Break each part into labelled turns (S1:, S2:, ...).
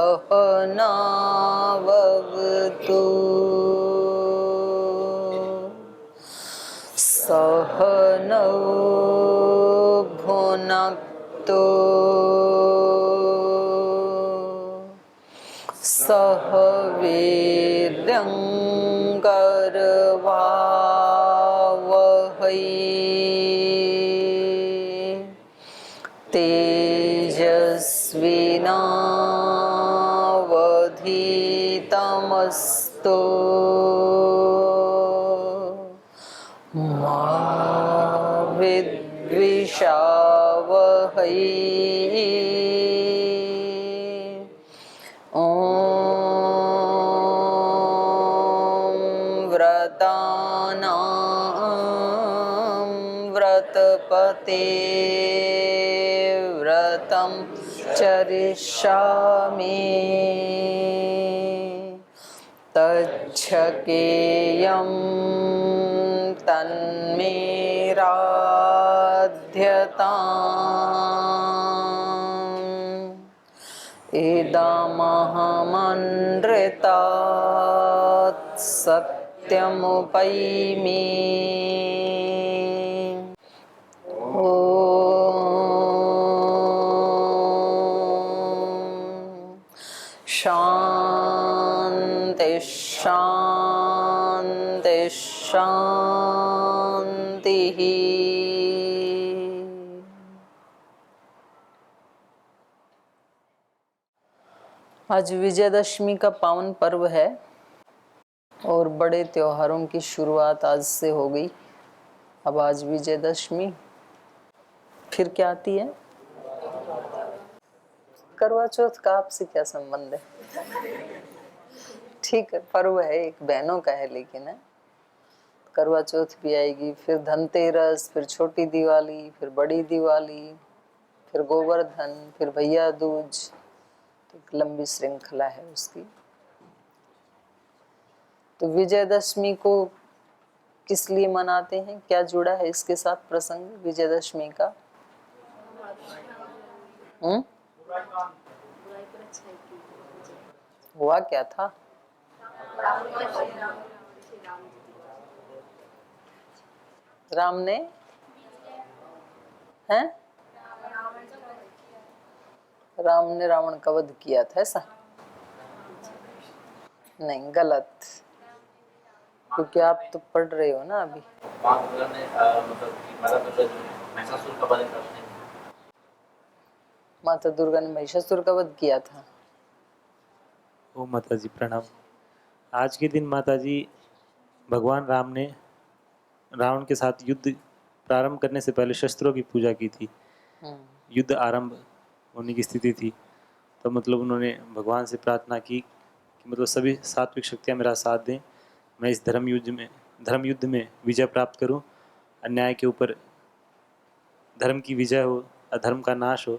S1: सहनाववतु सहनौ भुनक्तु सह वीर्यं करवावहै तेजस्विनावधीतमस्तु मा विद्विषावहै। व्रतानां व्रतपते व्रतं चरिष्यामि तच्छकेयं तन्मे राध्यताम् इदमहमनृतात् सत्यमुपैमि ॐ शान्ति शान्ति शान्तिः। आज विजयदशमी का पावन पर्व है और बड़े त्योहारों की शुरुआत आज से हो गई। अब आज विजयदशमी, फिर क्या आती है? करवा चौथ का आपसे क्या संबंध है? ठीक है, पर्व है, एक बहनों का है, लेकिन है करवा चौथ भी आएगी, फिर धनतेरस, फिर छोटी दिवाली, फिर बड़ी दिवाली, फिर गोवर्धन, फिर भैया दूज, तो एक लंबी श्रृंखला है उसकी। तो विजयदशमी को किस लिए मनाते हैं, क्या जुड़ा है इसके साथ प्रसंग विजयदशमी का? हुआ क्या था? राम ने हैं? राम ने रावण का वध किया था, ऐसा नहीं, गलत, क्योंकि आप तो पढ़ रहे हो ना अभी। माता दुर्गा ने महिषासुर का वध किया था।
S2: ओ माता जी प्रणाम। आज के दिन माता जी भगवान राम ने रावण के साथ युद्ध प्रारंभ करने से पहले शस्त्रों की पूजा की थी। युद्ध आरंभ होने की स्थिति थी, तो मतलब उन्होंने भगवान से प्रार्थना की कि मतलब सभी सात्विक शक्तियाँ मेरा साथ दें, मैं इस धर्म युद्ध में विजय प्राप्त करूं, अन्याय के ऊपर धर्म की विजय हो, अधर्म का नाश हो,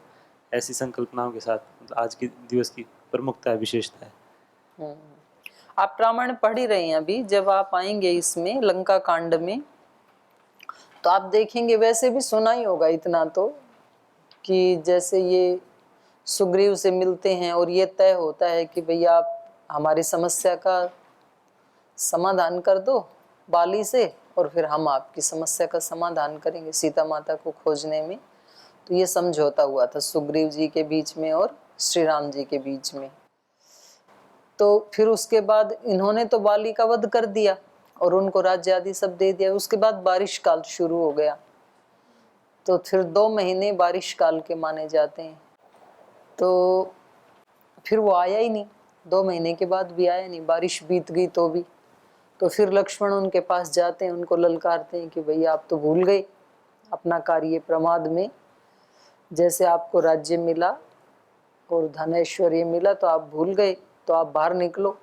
S2: ऐसी संकल्पनाओं के साथ आज के दिवस की प्रमुखता है, विशेषता है।
S1: आप रामायण पढ़ ही रहे हैं अभी। जब आप आएंगे इसमें लंका कांड में, तो आप देखेंगे, वैसे भी सुना ही होगा इतना तो, कि जैसे ये सुग्रीव से मिलते हैं और ये तय होता है कि भैया आप हमारी समस्या का समाधान कर दो बाली से, और फिर हम आपकी समस्या का समाधान करेंगे सीता माता को खोजने में। तो ये समझौता हुआ था सुग्रीव जी के बीच में और श्री राम जी के बीच में। तो फिर उसके बाद इन्होंने तो बाली का वध कर दिया और उनको राज्य आदि सब दे दिया। उसके बाद बारिश काल शुरू हो गया, तो फिर 2 महीने बारिश काल के माने जाते हैं। तो फिर वो आया ही नहीं, 2 महीने के बाद भी आया नहीं, बारिश बीत गई तो भी। तो फिर लक्ष्मण उनके पास जाते हैं, उनको ललकारते हैं कि भैया आप तो भूल गए अपना कार्य, प्रमाद में जैसे आपको राज्य मिला और धन ऐश्वर्य मिला तो आप भूल गए, तो आप बाहर निकलो।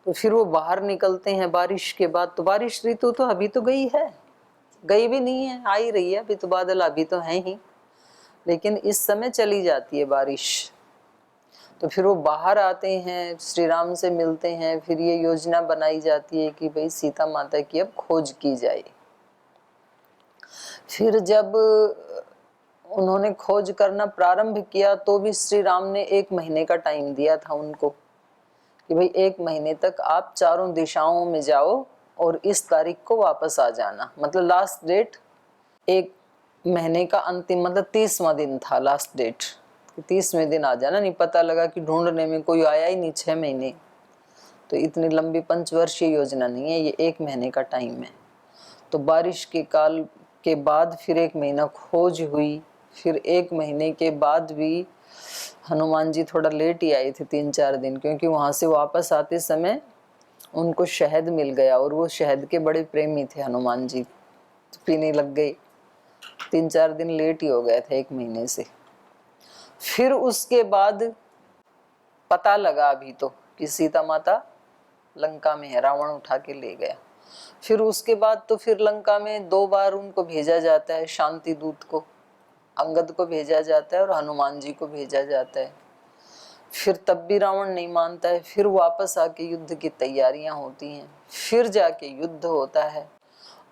S1: तो फिर वो बाहर निकलते हैं बारिश के बाद। तो बारिश ऋतु तो अभी तो गई है, गई भी नहीं है, आ ही रही है, अभी तो बादल अभी तो हैं ही, लेकिन इस समय चली जाती है बारिश। तो फिर वो बाहर आते हैं, श्री राम से मिलते हैं, फिर ये योजना बनाई जाती है कि भाई सीता माता की अब खोज की जाए। फिर जब उन्होंने खोज करना प्रारंभ किया तो भी श्री राम ने 1 महीने का टाइम दिया था उनको कि भाई 1 महीने तक आप चारों दिशाओं में जाओ और इस तारीख को वापस आ जाना। मतलब लास्ट डेट 1 महीने का अंतिम मतलब 30वां दिन था लास्ट डेट, 30वें दिन आ जाना। नहीं पता लगा कि ढूंढने में कोई आया ही नहीं 6 महीने। तो इतनी लंबी पंचवर्षीय योजना नहीं है, ये 1 महीने का टाइम है। तो बारिश के काल के बाद फिर 1 महीना खोज हुई, फिर 1 महीने के बाद भी हनुमान जी थोड़ा लेट ही आए थे 3-4 दिन, क्योंकि वहां से वापस आते समय उनको शहद मिल गया और वो शहद के बड़े प्रेमी थे हनुमान जी, तो पीने लग गए। 3-4 दिन लेट ही हो गए थे 1 महीने से। फिर उसके बाद पता लगा अभी तो कि सीता माता लंका में है, रावण उठा के ले गया। फिर उसके बाद तो फिर लंका में 2 बार उनको भेजा जाता है, शांति दूत को, अंगद को भेजा जाता है और हनुमान जी को भेजा जाता है। फिर तब भी रावण नहीं मानता है, फिर वापस आके युद्ध की तैयारियां होती हैं, फिर जाके युद्ध होता है।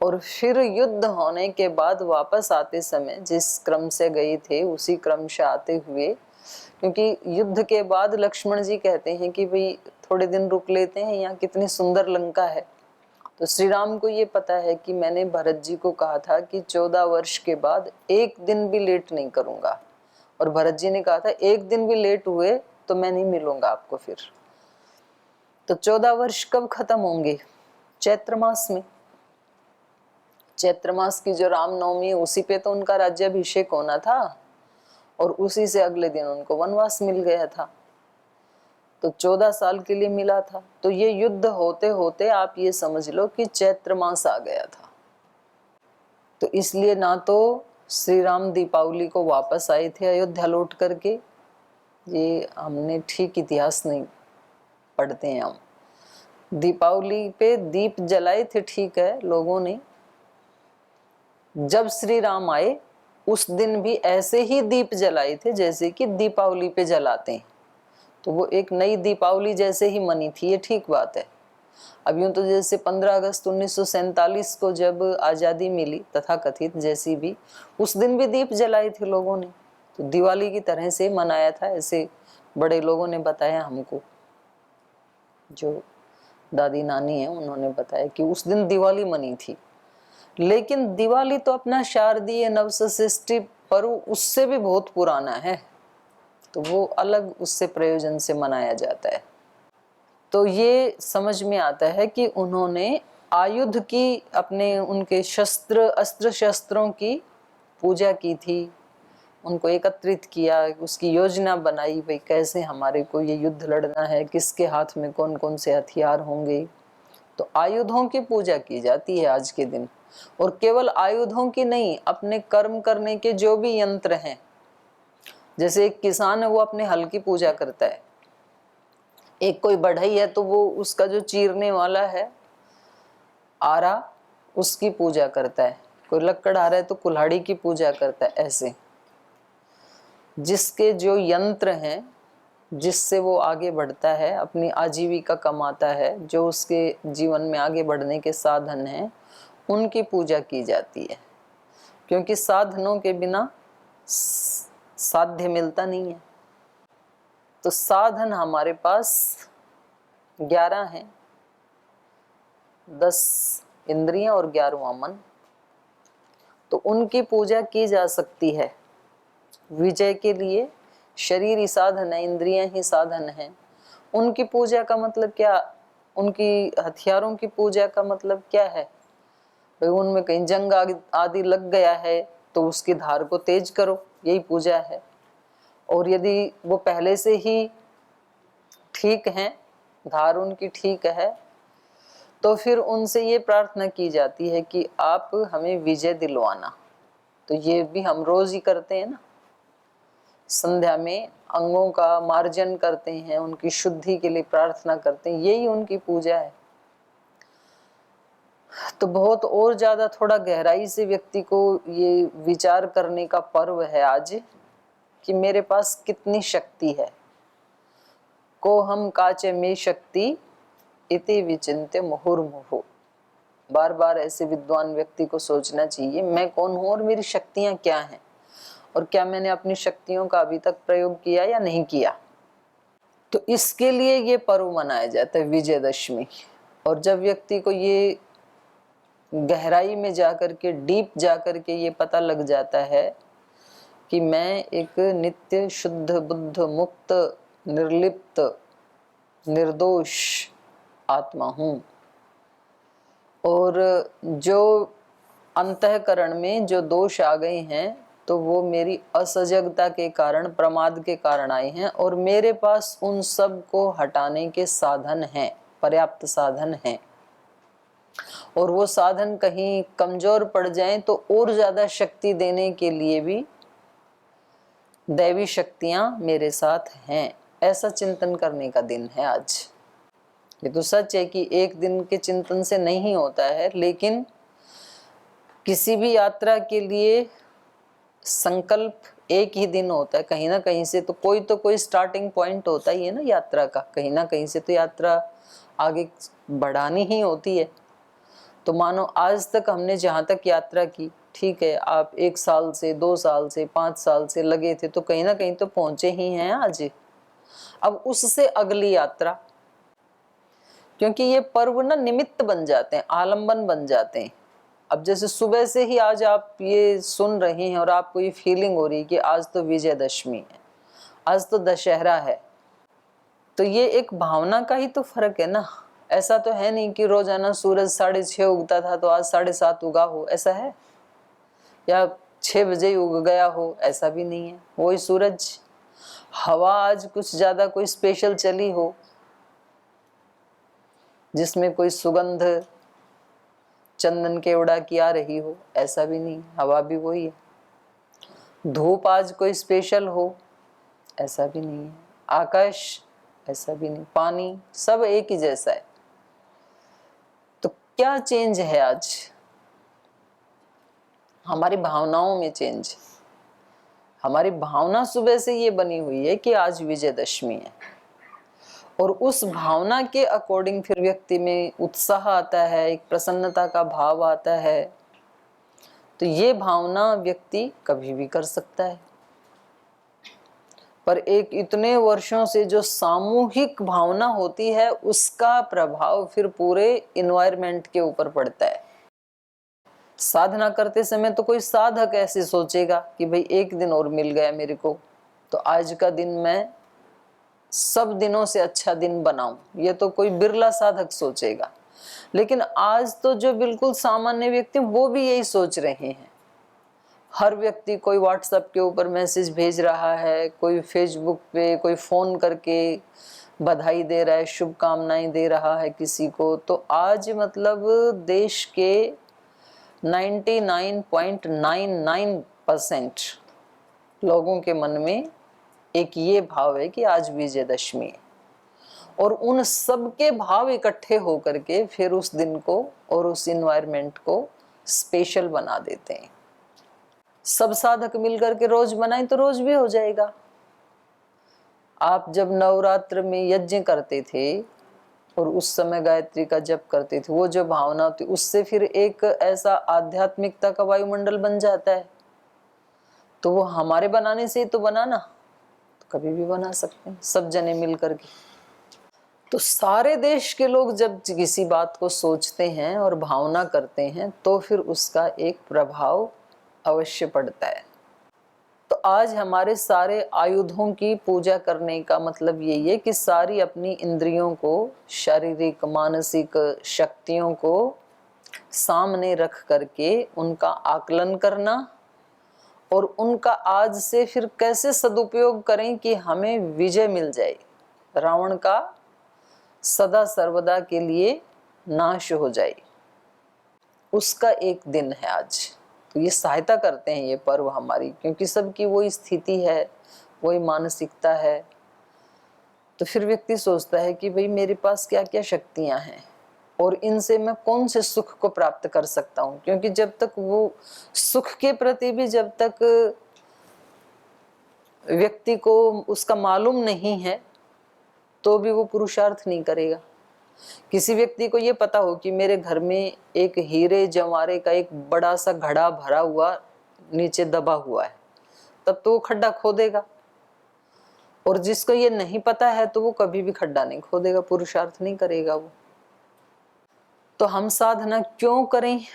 S1: और फिर युद्ध होने के बाद वापस आते समय जिस क्रम से गए थे उसी क्रम से आते हुए, क्योंकि युद्ध के बाद लक्ष्मण जी कहते हैं कि भाई थोड़े दिन रुक लेते हैं, यहाँ कितनी सुंदर लंका है। तो श्री राम को ये पता है कि मैंने भरत जी को कहा था कि 14 वर्ष के बाद 1 दिन भी लेट नहीं करूंगा, और भरत जी ने कहा था 1 दिन भी लेट हुए तो मैं नहीं मिलूंगा आपको फिर। तो 14 वर्ष कब खत्म होंगे? चैत्र मास में। चैत्र मास की जो रामनवमी है उसी पे तो उनका राज्याभिषेक होना था, और उसी से अगले दिन उनको वनवास मिल गया था। तो 14 साल के लिए मिला था। तो ये युद्ध होते होते आप ये समझ लो कि चैत्र मास आ गया था। तो इसलिए ना तो श्री राम दीपावली को वापस आए थे अयोध्या लौट करके, ये हमने ठीक इतिहास नहीं पढ़ते हैं हम। दीपावली पे दीप जलाए थे, ठीक है, लोगों ने। जब श्री राम आए उस दिन भी ऐसे ही दीप जलाए थे जैसे कि दीपावली पे जलाते हैं। तो वो एक नई दीपावली जैसे ही मनी थी, ये ठीक बात है। अब यूं तो जैसे 15 अगस्त 1947 को जब आज़ादी मिली तथा कथित, जैसी भी उस दिन भी दीप जलाए थे लोगों ने, तो दिवाली की तरह से मनाया था, ऐसे बड़े लोगों ने बताया हमको। जो दादी नानी है उन्होंने बताया कि उस दिन दिवाली मनी थी। लेकिन दिवाली तो अपना शारदीय नवसृष्टि पर्व उससे भी बहुत पुराना है, तो वो अलग उससे प्रयोजन से मनाया जाता है। तो ये समझ में आता है कि उन्होंने आयुध की, अपने उनके शस्त्र अस्त्र शस्त्रों की पूजा की थी, उनको एकत्रित किया, उसकी योजना बनाई, भाई कैसे हमारे को ये युद्ध लड़ना है, किसके हाथ में कौन कौन से हथियार होंगे। तो आयुधों की पूजा की जाती है आज के दिन। और केवल आयुधों की नहीं, अपने कर्म करने के जो भी यंत्र हैं, जैसे एक किसान है वो अपने हल की पूजा करता है, एक कोई बढ़ई है तो वो उसका जो चीरने वाला है आरा उसकी पूजा करता है, कोई लक्कड़ आ रहा है तो कुल्हाड़ी की पूजा करता है। ऐसे जिसके जो यंत्र हैं, जिससे वो आगे बढ़ता है, अपनी आजीविका कमाता है, जो उसके जीवन में आगे बढ़ने के साधन हैं, उनकी पूजा की जाती है। क्योंकि साधनों के बिना साध्य मिलता नहीं है। तो साधन हमारे पास 11 हैं, 10 इंद्रियां और 11वां मन। तो उनकी पूजा की जा सकती है। विजय के लिए शरीर ही साधन है, इंद्रियां ही साधन है। उनकी पूजा का मतलब क्या, उनकी हथियारों की पूजा का मतलब क्या है? भाई उनमें कहीं जंग आदि लग गया है तो उसकी धार को तेज करो, यही पूजा है। और यदि वो पहले से ही ठीक हैं, धार उनकी ठीक है, तो फिर उनसे ये प्रार्थना की जाती है कि आप हमें विजय दिलवाना। तो ये भी हम रोज ही करते हैं ना, संध्या में अंगों का मार्जन करते हैं, उनकी शुद्धि के लिए प्रार्थना करते हैं, यही उनकी पूजा है। तो बहुत और ज्यादा थोड़ा गहराई से व्यक्ति को ये विचार करने का पर्व है आज कि मेरे पास कितनी शक्ति है। को हम काचे में शक्ति इति विचिन्त्य मुहुर्मुहुः। बार बार ऐसे विद्वान व्यक्ति को सोचना चाहिए, मैं कौन हूं और मेरी शक्तियां क्या हैं। और क्या मैंने अपनी शक्तियों का अभी तक प्रयोग किया या नहीं किया। तो इसके लिए ये पर्व मनाया जाता है विजयदशमी। और जब व्यक्ति को ये गहराई में जाकर के, डीप जाकर के ये पता लग जाता है कि मैं एक नित्य शुद्ध बुद्ध मुक्त निर्लिप्त निर्दोष आत्मा हूँ, और जो अंतःकरण में जो दोष आ गए हैं तो वो मेरी असजगता के कारण, प्रमाद के कारण आए हैं, और मेरे पास उन सब को हटाने के साधन हैं, पर्याप्त साधन हैं। और वो साधन कहीं कमजोर पड़ जाएं तो और ज्यादा शक्ति देने के लिए भी दैवी शक्तियां मेरे साथ हैं। ऐसा चिंतन करने का दिन है आज। ये तो सच है कि एक दिन के चिंतन से नहीं होता है, लेकिन किसी भी यात्रा के लिए संकल्प एक ही दिन होता है। कहीं ना कहीं से तो कोई स्टार्टिंग पॉइंट होता ही है ना यात्रा का, कहीं ना कहीं से तो यात्रा आगे बढ़ानी ही होती है। तो मानो आज तक हमने जहाँ तक यात्रा की, ठीक है, आप 1 साल से 2 साल से 5 साल से लगे थे तो कहीं ना कहीं तो पहुंचे ही हैं आज। अब उससे अगली यात्रा, क्योंकि ये पर्व ना निमित्त बन जाते हैं, आलंबन बन जाते हैं। अब जैसे सुबह से ही आज आप ये सुन रहे हैं और आपको ये फीलिंग हो रही है कि आज तो विजयदशमी है, आज तो दशहरा है, तो ये एक भावना का ही तो फर्क है ना। ऐसा तो है नहीं कि रोजाना सूरज 6:30 उगता था तो आज 7:30 उगा हो, ऐसा है? या 6 बजे ही उग गया हो, ऐसा भी नहीं है। वही सूरज, हवा आज कुछ ज्यादा कोई स्पेशल चली हो जिसमें कोई सुगंध चंदन केवड़ा की आ रही हो, ऐसा भी नहीं, हवा भी वही है। धूप आज कोई स्पेशल हो, ऐसा भी नहीं है। आकाश, ऐसा भी नहीं। पानी, सब एक ही जैसा है। तो क्या चेंज है आज? हमारी भावनाओं में चेंज। हमारी भावना सुबह से ये बनी हुई है कि आज विजयदशमी है, और उस भावना के अकॉर्डिंग फिर व्यक्ति में उत्साह आता है, एक प्रसन्नता का भाव आता है। तो ये भावना व्यक्ति कभी भी कर सकता है, पर एक इतने वर्षों से जो सामूहिक भावना होती है उसका प्रभाव फिर पूरे इन्वायरमेंट के ऊपर पड़ता है। साधना करते समय तो कोई साधक ऐसे सोचेगा कि भाई एक दिन और मिल गया मेरे को, तो आज का दिन मैं सब दिनों से अच्छा दिन बनाऊं, ये तो कोई बिरला साधक सोचेगा। लेकिन आज तो जो बिल्कुल सामान्य व्यक्ति वो भी यही सोच रहे हैं। हर व्यक्ति कोई व्हाट्सएप के ऊपर मैसेज भेज रहा है, कोई फेसबुक पे, कोई फोन करके बधाई दे रहा है, शुभकामनाएं दे रहा है किसी को। तो आज मतलब देश के 99.99% लोगों के मन में एक ये भाव है कि आज विजयदशमी है, और उन सब के भाव इकट्ठे होकर के फिर उस दिन को और उस इन्वायरमेंट को स्पेशल बना देते हैं। सब साधक मिलकर के रोज बनाएं तो रोज भी हो जाएगा। आप जब नवरात्र में यज्ञ करते थे और उस समय गायत्री का जप करते थे, वो जो भावना होती उससे फिर एक ऐसा आध्यात्मिकता का वायुमंडल बन जाता है। तो वो हमारे बनाने से ही तो बना ना, तो कभी भी बना सकते हैं सब जने मिल करके। तो सारे देश के लोग जब किसी बात को सोचते हैं और भावना करते हैं तो फिर उसका एक प्रभाव अवश्य पड़ता है। तो आज हमारे सारे आयुधों की पूजा करने का मतलब यही है कि सारी अपनी इंद्रियों को, शारीरिक मानसिक शक्तियों को सामने रख करके उनका आकलन करना, और उनका आज से फिर कैसे सदुपयोग करें कि हमें विजय मिल जाए, रावण का सदा सर्वदा के लिए नाश हो जाए, उसका एक दिन है आज। तो ये सहायता करते हैं ये पर्व हमारी, क्योंकि सबकी वही स्थिति है, वही मानसिकता है। तो फिर व्यक्ति सोचता है कि भाई मेरे पास क्या क्या शक्तियां हैं और इनसे मैं कौन से सुख को प्राप्त कर सकता हूँ। क्योंकि जब तक वो सुख के प्रति भी जब तक व्यक्ति को उसका मालूम नहीं है तो भी वो पुरुषार्थ नहीं करेगा। किसी व्यक्ति को ये पता हो कि मेरे घर में एक हीरे जवाहरे का एक बड़ा सा घड़ा भरा हुआ नीचे दबा हुआ है, तब तो वो खड्डा खोदेगा, और जिसको ये नहीं पता है तो वो कभी भी खड्डा नहीं खोदेगा, पुरुषार्थ नहीं करेगा वो। तो हम साधना क्यों करें,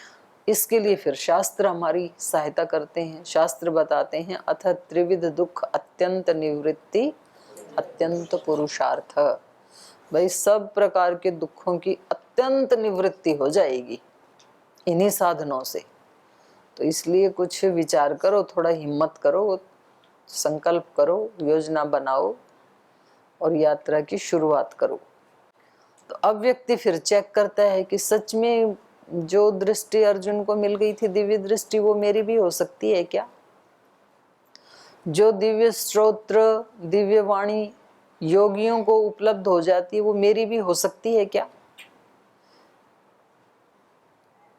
S1: इसके लिए फिर शास्त्र हमारी सहायता करते हैं। शास्त्र बताते हैं अथ त्रिविध दुख अत्यंत निवृत्ति अत्यंत पुरुषार्थ। भाई सब प्रकार के दुखों की अत्यंत निवृत्ति हो जाएगी इन्हीं साधनों से। तो इसलिए कुछ विचार करो, थोड़ा हिम्मत करो, संकल्प करो, योजना बनाओ और यात्रा की शुरुआत करो। तो अब व्यक्ति फिर चेक करता है कि सच में जो दृष्टि अर्जुन को मिल गई थी, दिव्य दृष्टि, वो मेरी भी हो सकती है क्या? जो दिव्य स्तोत्र, दिव्य वाणी योगियों को उपलब्ध हो जाती है, वो मेरी भी हो सकती है क्या?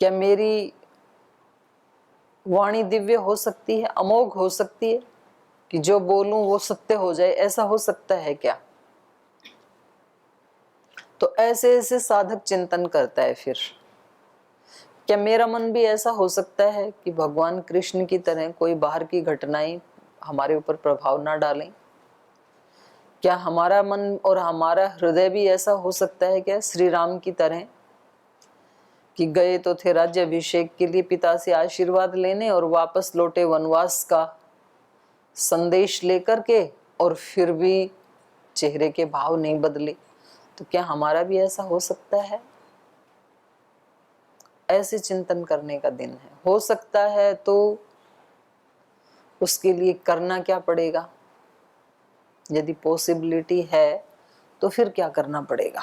S1: क्या मेरी वाणी दिव्य हो सकती है, अमोघ हो सकती है कि जो बोलूं वो सत्य हो जाए? ऐसा हो सकता है क्या? तो ऐसे ऐसे साधक चिंतन करता है। फिर क्या मेरा मन भी ऐसा हो सकता है कि भगवान कृष्ण की तरह कोई बाहर की घटनाएं हमारे ऊपर प्रभाव ना डालें? क्या हमारा मन और हमारा हृदय भी ऐसा हो सकता है क्या श्री राम की तरह कि गए तो थे राज्याभिषेक के लिए पिता से आशीर्वाद लेने और वापस लौटे वनवास का संदेश लेकर के, और फिर भी चेहरे के भाव नहीं बदले? तो क्या हमारा भी ऐसा हो सकता है? ऐसे चिंतन करने का दिन है। हो सकता है तो उसके लिए करना क्या पड़ेगा? यदि पॉसिबिलिटी है तो फिर क्या करना पड़ेगा?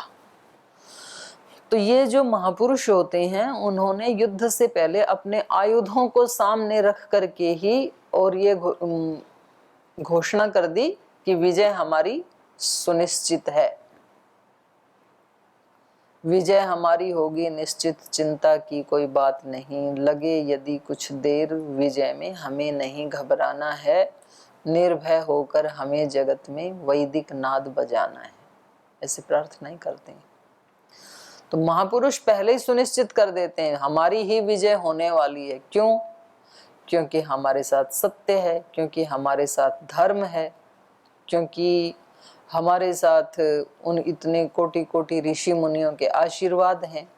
S1: तो ये जो महापुरुष होते हैं, उन्होंने युद्ध से पहले अपने आयुधों को सामने रख करके ही और ये घोषणा कर दी कि विजय हमारी सुनिश्चित है, विजय हमारी होगी निश्चित, चिंता की कोई बात नहीं, लगे यदि कुछ देर विजय में हमें नहीं घबराना है, निर्भय होकर हमें जगत में वैदिक नाद बजाना है। ऐसी प्रार्थना ही करते हैं। तो महापुरुष पहले ही सुनिश्चित कर देते हैं हमारी ही विजय होने वाली है। क्यों? क्योंकि हमारे साथ सत्य है, क्योंकि हमारे साथ धर्म है, क्योंकि हमारे साथ उन इतने कोटि कोटि ऋषि मुनियों के आशीर्वाद हैं।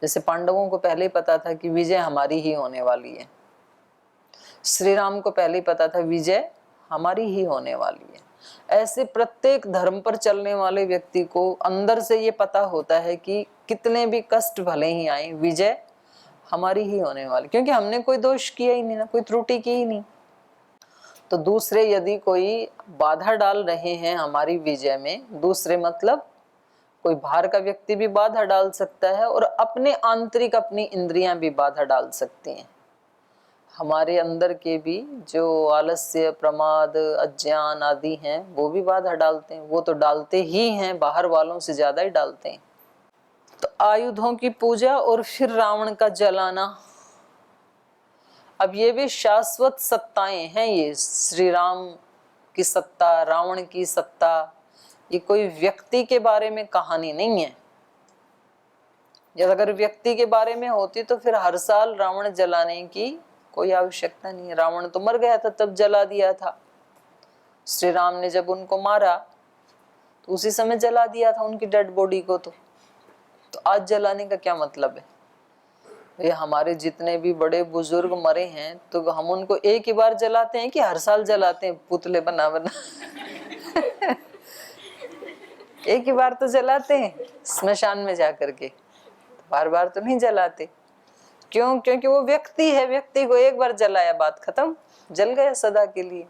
S1: जैसे पांडवों को पहले ही पता था कि विजय हमारी ही होने वाली है, श्री राम को पहले ही पता था विजय हमारी ही होने वाली है। ऐसे प्रत्येक धर्म पर चलने वाले व्यक्ति को अंदर से ये पता होता है कि कितने भी कष्ट भले ही आए, विजय हमारी ही होने वाली, क्योंकि हमने कोई दोष किया ही नहीं ना, कोई त्रुटि की ही नहीं। तो दूसरे यदि कोई बाधा डाल रहे हैं हमारी विजय में, दूसरे मतलब कोई बाहर का व्यक्ति भी बाधा डाल सकता है और अपने आंतरिक अपनी इंद्रियां भी बाधा डाल सकती हैं। हमारे अंदर के भी जो आलस्य, प्रमाद, अज्ञान आदि हैं, वो भी बाधा डालते हैं। वो तो डालते ही हैं, बाहर वालों से ज्यादा ही डालते हैं। तो आयुधों की पूजा और फिर रावण का जलाना, अब ये भी शाश्वत सत्ताएं हैं। ये श्री राम की सत्ता, रावण की सत्ता, ये कोई व्यक्ति के बारे में कहानी नहीं है। जब अगर व्यक्ति के बारे में होती तो फिर हर साल रावण जलाने की कोई आवश्यकता नहीं है। रावण तो मर गया था तब जला दिया था। श्री राम ने जब उनको मारा तो उसी समय जला दिया था उनकी डेड बॉडी को। तो आज जलाने का क्या मतलब है? ये हमारे जितने भी बड़े बुजुर्ग मरे हैं तो हम उनको एक ही बार जलाते हैं कि हर साल जलाते हैं पुतले बना बना? एक ही बार तो जलाते हैं स्मशान में जाकर के, बार बार तो नहीं जलाते। क्यों? क्योंकि वो व्यक्ति है, व्यक्ति को एक बार जलाया बात खत्म, जल गया सदा के लिए।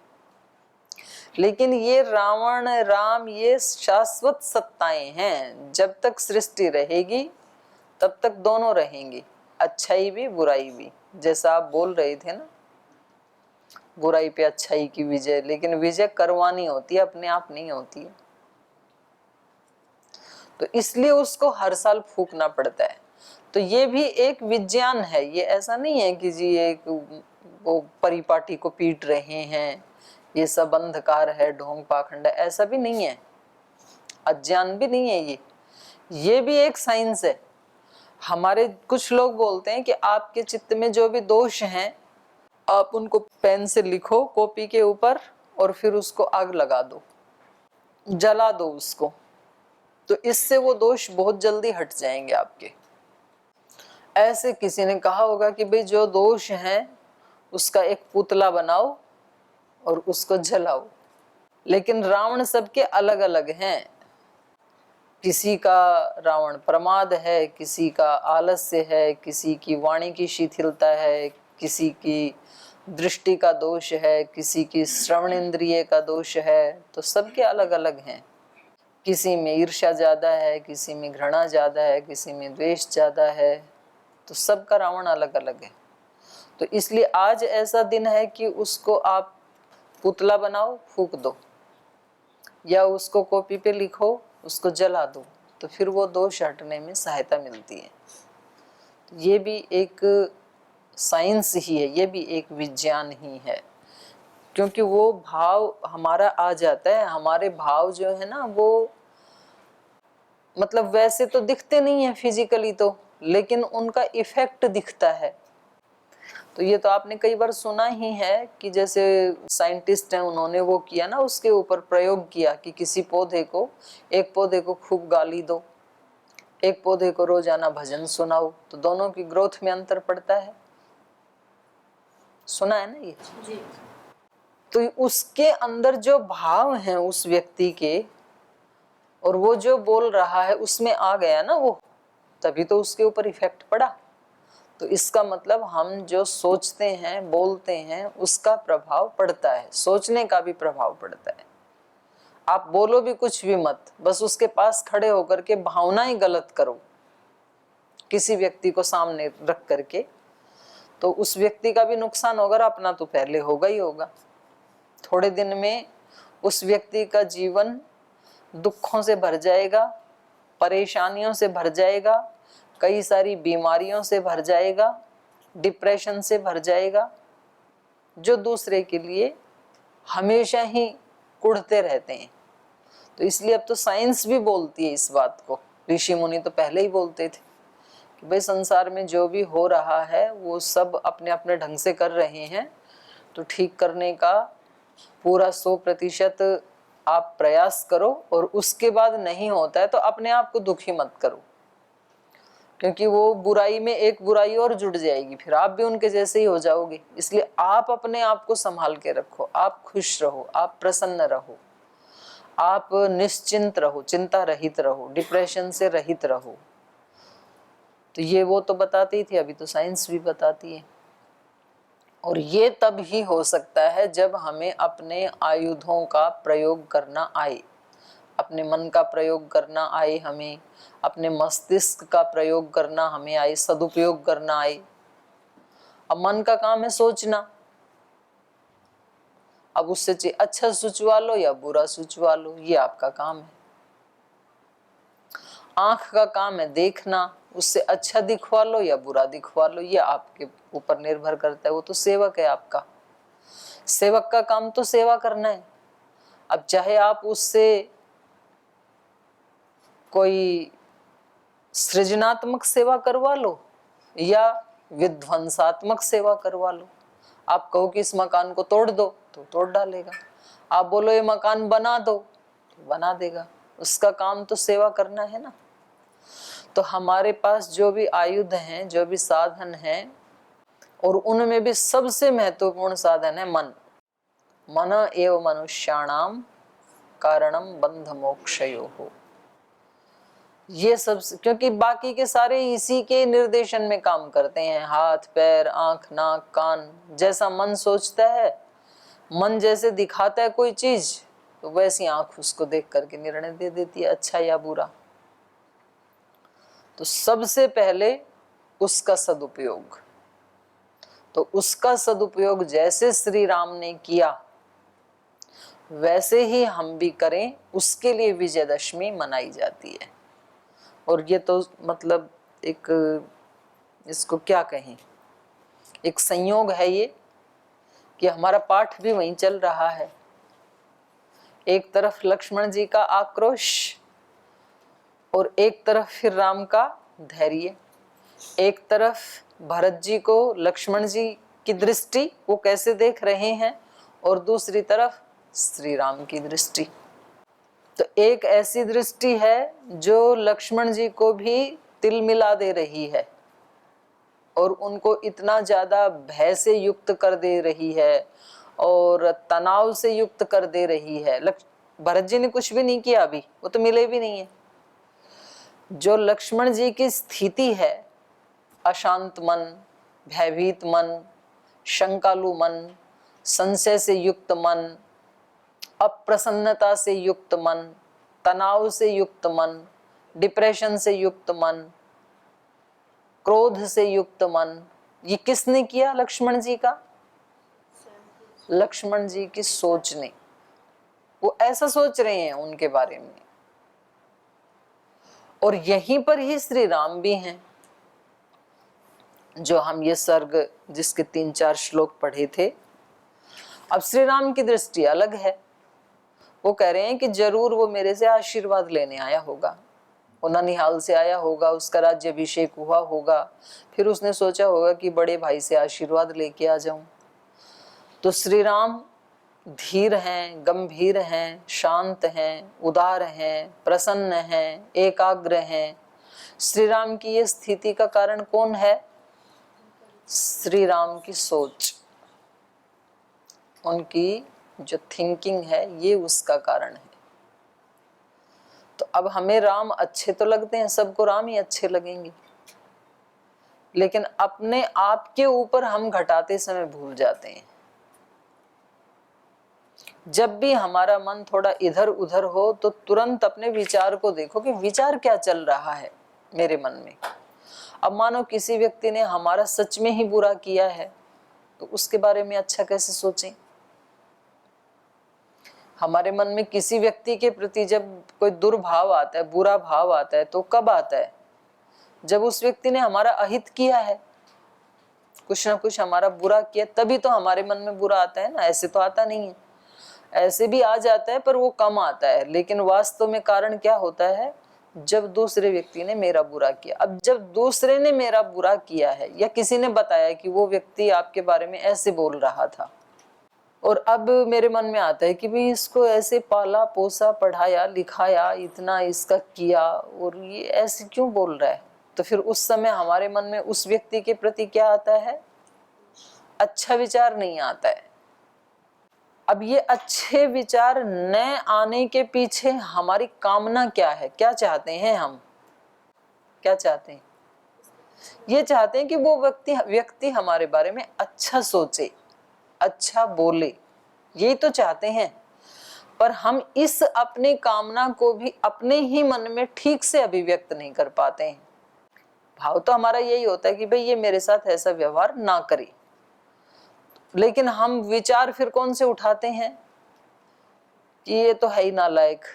S1: लेकिन ये रावण, राम, ये शाश्वत सत्ताएं हैं। जब तक सृष्टि रहेगी तब तक दोनों रहेंगी, अच्छाई भी बुराई भी। जैसा आप बोल रहे थे ना, बुराई पे अच्छाई की विजय, लेकिन विजय करवानी होती है, अपने आप नहीं होती है। तो इसलिए उसको हर साल फूकना पड़ता है। तो ये भी एक विज्ञान है। ये ऐसा नहीं है कि जी एक वो परिपाटी को पीट रहे हैं, ये सब अंधकार है, ढोंग पाखंड है, ऐसा भी नहीं है, अज्ञान भी नहीं है। ये भी एक साइंस है। हमारे कुछ लोग बोलते हैं कि आपके चित्त में जो भी दोष हैं आप उनको पेन से लिखो कॉपी के ऊपर और फिर उसको आग लगा दो, जला दो उसको, तो इससे वो दोष बहुत जल्दी हट जाएंगे आपके। ऐसे किसी ने कहा होगा कि भाई जो दोष है उसका एक पुतला बनाओ और उसको जलाओ, लेकिन रावण सबके अलग अलग हैं। किसी का रावण प्रमाद है, किसी का आलस्य है, किसी की वाणी की शिथिलता है, किसी की दृष्टि का दोष है, किसी की श्रवण इंद्रिय का दोष है, तो सबके अलग अलग हैं। किसी में ईर्ष्या ज्यादा है, किसी में घृणा ज्यादा है, किसी में द्वेष ज्यादा है, तो सबका रावण अलग अलग है। तो इसलिए आज ऐसा दिन है कि उसको आप पुतला बनाओ, फूंक दो, या उसको कॉपी पे लिखो, उसको जला दो, तो फिर वो दोष हटने में सहायता मिलती है। तो ये भी एक साइंस ही है, ये भी एक विज्ञान ही है, क्योंकि वो भाव हमारा आ जाता है। हमारे भाव जो है ना वो मतलब वैसे तो दिखते नहीं है फिजिकली तो, लेकिन उनका इफेक्ट दिखता है। तो ये तो आपने कई बार सुना ही है कि जैसे साइंटिस्ट हैं उन्होंने वो किया ना, उसके ऊपर प्रयोग किया कि किसी पौधे को, एक पौधे को खूब गाली दो, एक पौधे को रोजाना भजन सुनाओ, तो दोनों की ग्रोथ में अंतर पड़ता है। सुना है ना ये जी। तो उसके अंदर जो भाव हैं उस व्यक्ति के, और वो जो बोल रहा है उसमें आ गया ना वो, तभी तो उसके ऊपर इफेक्ट पड़ा। तो इसका मतलब हम जो सोचते हैं बोलते हैं उसका प्रभाव पड़ता है, सोचने का भी प्रभाव पड़ता है। आप बोलो भी कुछ भी मत, बस उसके पास खड़े होकर के भावनाएं गलत करो किसी व्यक्ति को सामने रख करके, तो उस व्यक्ति का भी नुकसान होगा, अपना तो पहले होगा ही होगा। थोड़े दिन में उस व्यक्ति का जीवन दुखों से भर जाएगा, परेशानियों से भर जाएगा, कई सारी बीमारियों से भर जाएगा, डिप्रेशन से भर जाएगा, जो दूसरे के लिए हमेशा ही कुढ़ते रहते हैं। तो इसलिए अब तो साइंस भी बोलती है इस बात को, ऋषि मुनि तो पहले ही बोलते थे कि भाई संसार में जो भी हो रहा है वो सब अपने अपने ढंग से कर रहे हैं, तो ठीक करने का पूरा 100% आप प्रयास करो, और उसके बाद नहीं होता है तो अपने आप को दुखी मत करो, क्योंकि वो बुराई में एक बुराई और जुड़ जाएगी, फिर आप भी उनके जैसे ही हो जाओगे। इसलिए आप अपने आप को संभाल के रखो, आप खुश रहो, आप प्रसन्न रहो, आप निश्चिंत रहो, चिंता रहित रहो, डिप्रेशन से रहित रहो। तो ये वो तो बताती थी, अभी तो साइंस भी बताती है। और ये तब ही हो सकता है जब हमें अपने आयुधों का प्रयोग करना आए, अपने मन का प्रयोग करना आए, हमें अपने मस्तिष्क का प्रयोग करना हमें आए, सदुपयोग करना आए। अब मन का काम है सोचना, अब उससे चाहिए अच्छा सोचवा लो या बुरा सोचवा लो, ये आपका काम है। आंख का काम है देखना, उससे अच्छा दिखवा लो या बुरा दिखवा लो, ये आपके ऊपर निर्भर करता है, वो तो सेवक है आपका। सेवक का काम तो सेवा करना है। अब चाहे आप उससे कोई सृजनात्मक सेवा करवा लो या विध्वंसात्मक सेवा करवा लो। आप कहो कि इस मकान को तोड़ दो तो तोड़ डालेगा, आप बोलो ये मकान बना दो तो बना देगा, उसका काम तो सेवा करना है ना। तो हमारे पास जो भी आयुध हैं, जो भी साधन हैं, और उनमें भी सबसे महत्वपूर्ण साधन है मन। मन एव मनुष्याणाम कारणम बंध मोक्षयोः। ये सब, क्योंकि बाकी के सारे इसी के निर्देशन में काम करते हैं, हाथ पैर आंख नाक कान, जैसा मन सोचता है, मन जैसे दिखाता है कोई चीज, तो वैसी आंख उसको देख करके निर्णय दे देती है, अच्छा या बुरा। तो सबसे पहले उसका सदुपयोग, तो उसका सदुपयोग जैसे श्री राम ने किया वैसे ही हम भी करें, उसके लिए विजयदशमी मनाई जाती है। और ये तो मतलब एक, इसको क्या कहें, एक संयोग है ये कि हमारा पाठ भी वहीं चल रहा है। एक तरफ लक्ष्मण जी का आक्रोश और एक तरफ फिर राम का धैर्य, एक तरफ भरत जी को लक्ष्मण जी की दृष्टि, वो कैसे देख रहे हैं, और दूसरी तरफ श्री राम की दृष्टि। तो एक ऐसी दृष्टि है जो लक्ष्मण जी को भी तिलमिला दे रही है और उनको इतना ज्यादा भय से युक्त कर दे रही है और तनाव से युक्त कर दे रही है। भरत जी ने कुछ भी नहीं किया, अभी वो तो मिले भी नहीं है। जो लक्ष्मण जी की स्थिति है, अशांत मन, भयभीत मन, शंकालु मन, संशय से युक्त मन, अप्रसन्नता से युक्त मन, तनाव से युक्त मन, डिप्रेशन से युक्त मन, क्रोध से युक्त मन, ये किसने किया? लक्ष्मण जी का, लक्ष्मण जी की सोच ने। वो ऐसा सोच रहे हैं उनके बारे में। और यहीं पर ही श्री राम भी हैं, जो हम ये सर्ग जिसके 3-4 श्लोक पढ़े थे। अब श्री राम की दृष्टि अलग है। वो कह रहे हैं कि जरूर वो मेरे से आशीर्वाद लेने आया होगा, वो ननिहाल से आया होगा, उसका राज्याभिषेक हुआ होगा, फिर उसने सोचा होगा कि बड़े भाई से आशीर्वाद लेके आ जाऊं। तो श्री राम धीर हैं, गंभीर हैं, शांत हैं, उदार हैं, प्रसन्न हैं, एकाग्र हैं। श्री राम की ये स्थिति का कारण कौन है? श्री राम की सोच, उनकी जो थिंकिंग है, ये उसका कारण है। तो अब हमें राम अच्छे तो लगते हैं, सबको राम ही अच्छे लगेंगे, लेकिन अपने आप के ऊपर हम घटाते समय भूल जाते हैं। जब भी हमारा मन थोड़ा इधर उधर हो तो तुरंत अपने विचार को देखो कि विचार क्या चल रहा है मेरे मन में। अब मानो किसी व्यक्ति ने हमारा सच में ही बुरा किया है, तो उसके बारे में अच्छा कैसे सोचें? हमारे मन में किसी व्यक्ति के प्रति जब कोई दुर्भाव आता है, बुरा भाव आता है, तो कब आता है? जब उस व्यक्ति ने हमारा अहित किया है, कुछ ना कुछ हमारा बुरा किया, तभी तो हमारे मन में बुरा आता है ना। ऐसे तो आता नहीं है। ऐसे भी आ जाता है पर वो कम आता है। लेकिन वास्तव में कारण क्या होता है? जब दूसरे व्यक्ति ने मेरा बुरा किया। अब जब दूसरे ने मेरा बुरा किया है या किसी ने बताया कि वो व्यक्ति आपके बारे में ऐसे बोल रहा था, और अब मेरे मन में आता है कि भाई इसको ऐसे पाला पोसा, पढ़ाया लिखाया, इतना इसका किया, और ये ऐसे क्यों बोल रहा है? तो फिर उस समय हमारे मन में उस व्यक्ति के प्रति क्या आता है? अच्छा विचार नहीं आता है। अब ये अच्छे विचार न आने के पीछे हमारी कामना क्या है? क्या चाहते हैं हम? क्या चाहते हैं? ये चाहते हैं कि वो व्यक्ति हमारे बारे में अच्छा सोचे, अच्छा बोले, यही तो चाहते हैं। पर हम इस अपनी कामना को भी अपने ही मन में ठीक से अभिव्यक्त नहीं कर पाते हैं। भाव तो हमारा यही होता है कि भाई ये मेरे साथ ऐसा व्यवहार ना करे, लेकिन हम विचार फिर कौन से उठाते हैं कि ये तो है ही नालायक,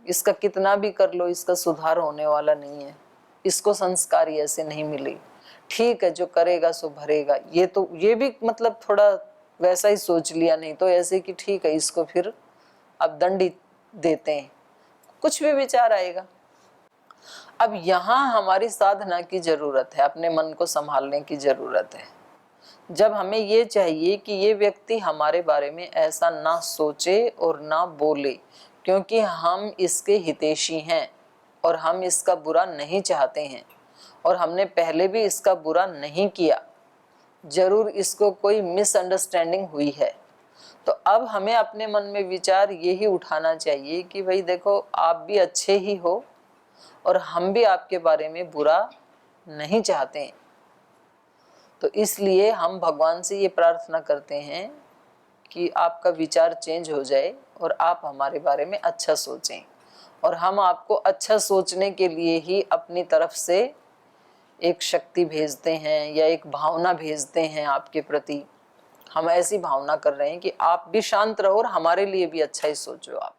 S1: इसका कितना भी कर लो इसका सुधार होने वाला नहीं है, इसको संस्कार ऐसे नहीं मिले, ठीक है जो करेगा सो भरेगा। ये भी मतलब थोड़ा वैसा ही सोच लिया, नहीं तो ऐसे कि ठीक है इसको फिर अब दंड देते हैं, कुछ भी विचार आएगा। अब यहाँ हमारी साधना की जरूरत है, अपने मन को संभालने की जरूरत है। जब हमें ये चाहिए कि ये व्यक्ति हमारे बारे में ऐसा ना सोचे और ना बोले, क्योंकि हम इसके हितैषी हैं और हम इसका बुरा नहीं चाहते हैं और हमने पहले भी इसका बुरा नहीं किया, जरूर इसको कोई मिसअंडरस्टैंडिंग हुई है। तो अब हमें अपने मन में विचार यही उठाना चाहिए कि भाई देखो आप भी अच्छे ही हो और हम भी आपके बारे में बुरा नहीं चाहते हैं। तो इसलिए हम भगवान से ये प्रार्थना करते हैं कि आपका विचार चेंज हो जाए और आप हमारे बारे में अच्छा सोचें, और हम आपको अच्छा सोचने के लिए ही अपनी तरफ से एक शक्ति भेजते हैं या एक भावना भेजते हैं आपके प्रति। हम ऐसी भावना कर रहे हैं कि आप भी शांत रहो और हमारे लिए भी अच्छा ही सोचो आप।